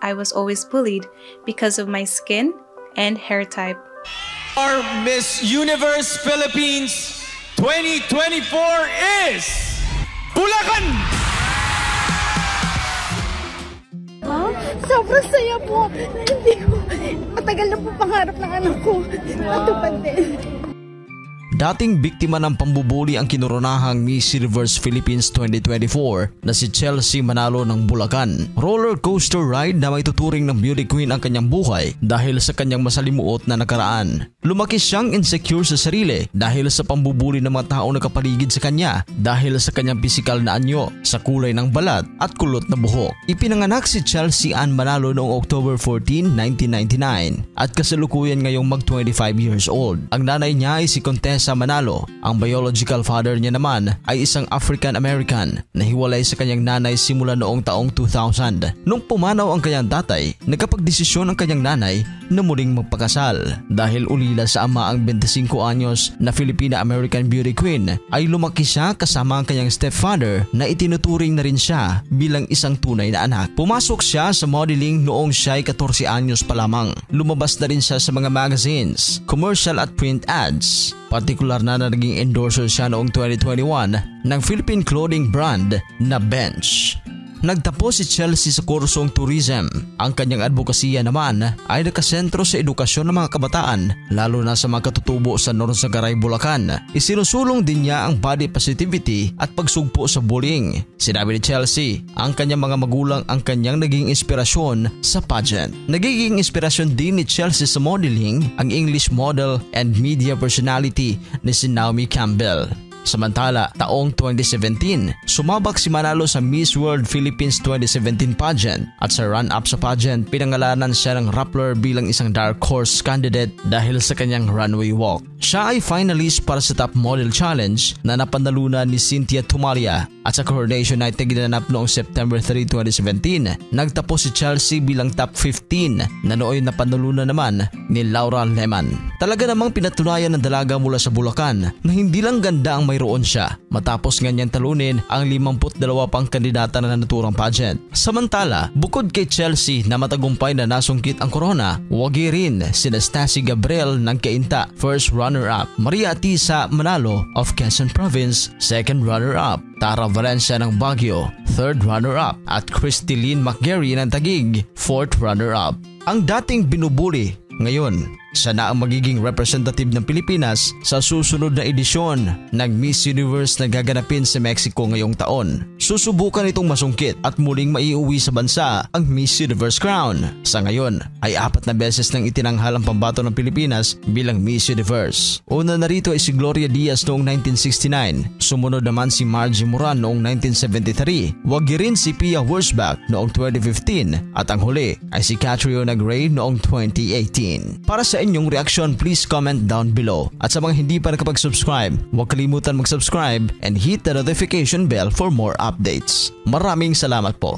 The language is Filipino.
I was always bullied because of my skin and hair type. Our Miss Universe Philippines 2024 is Bulacan! Sobrang saya po. Hindi ko, matagal na po pangarap ng anak ko. Natupad din. Dating biktima ng pambubuli ang kinurunahang Miss Universe Philippines 2024 na si Chelsea Manalo ng Bulacan. Roller coaster ride na may tuturing ng beauty queen ang kanyang buhay dahil sa kanyang masalimuot na nakaraan. Lumaki siyang insecure sa sarili dahil sa pambubuli ng mga tao na kapaligid sa kanya dahil sa kanyang pisikal na anyo, sa kulay ng balat at kulot na buhok. Ipinanganak si Chelsea Ann Manalo noong October 14, 1999 at kasalukuyan ngayong mag 25 years old. Ang nanay niya ay si Contessa Manalo. Ang biological father niya naman ay isang African American na hiwalay sa kanyang nanay simula noong taong 2000. Nung pumanaw ang kanyang tatay, nagkapagdesisyon ang kanyang nanay na muling magpakasal. Dahil ulila sa ama ang 25 anyos na Filipina-American beauty queen, ay lumaki siya kasama ang kanyang stepfather na itinuturing na rin siya bilang isang tunay na anak. Pumasok siya sa modeling noong siya'y 14 anyos pa lamang. Lumabas na rin siya sa mga magazines, commercial at print ads. Partikular na naging endorser siya noong 2021 ng Philippine clothing brand na Bench. Nagtapos si Chelsea sa kursong tourism. Ang kanyang advokasya naman ay nakasentro sa edukasyon ng mga kabataan, lalo na sa mga katutubo sa Norsagaray, Bulacan. Isinusulong din niya ang body positivity at pagsugpo sa bullying. Sinabi ni Chelsea, ang kanyang mga magulang ang kanyang naging inspirasyon sa pageant. Nagiging inspirasyon din ni Chelsea sa modeling ang English model and media personality ni si Naomi Campbell. Samantala, taong 2017, sumabak si Manalo sa Miss World Philippines 2017 pageant at sa run-up sa pageant, pinangalanan siya ng Rappler bilang isang dark horse candidate dahil sa kanyang runway walk. Siya ay finalist para sa Top Model Challenge na napanalunan ni Cynthia Tumalia at sa Coronation Night na ginanap noong September 3, 2017, nagtapos si Chelsea bilang top 15 na nooy napanalunan naman ni Laura Lehman. Talaga namang pinatunayan ng dalaga mula sa Bulacan na hindi lang ganda ang mayroon siya matapos ganyan talunin ang 52 pang kandidata na naturang pageant. Samantala, bukod kay Chelsea na matagumpay na nasungkit ang corona, wagi rin si Stacy Gabriel ng Cainta, first runner-up, Maria Atisa Manalo of Quezon Province, second runner-up, Tara Valencia ng Baguio, third runner-up, at Christine McGarry ng Taguig, fourth runner-up. Ang dating binubuli, ngayon siya na ang magiging representative ng Pilipinas sa susunod na edisyon ng Miss Universe na gaganapin sa Mexico ngayong taon. Susubukan itong masungkit at muling maiuwi sa bansa ang Miss Universe crown. Sa ngayon ay 4 na beses nang itinanghal ang pambato ng Pilipinas bilang Miss Universe. Una na rito ay si Gloria Diaz noong 1969, sumunod naman si Margie Moran noong 1973, wagi rin si Pia Wurtzbach noong 2015 at ang huli ay si Catriona Gray noong 2018. Para sa inyong reaksyon, please comment down below. At sa mga hindi pa nakapag-subscribe, huwag kalimutan mag-subscribe and hit the notification bell for more updates. Maraming salamat po.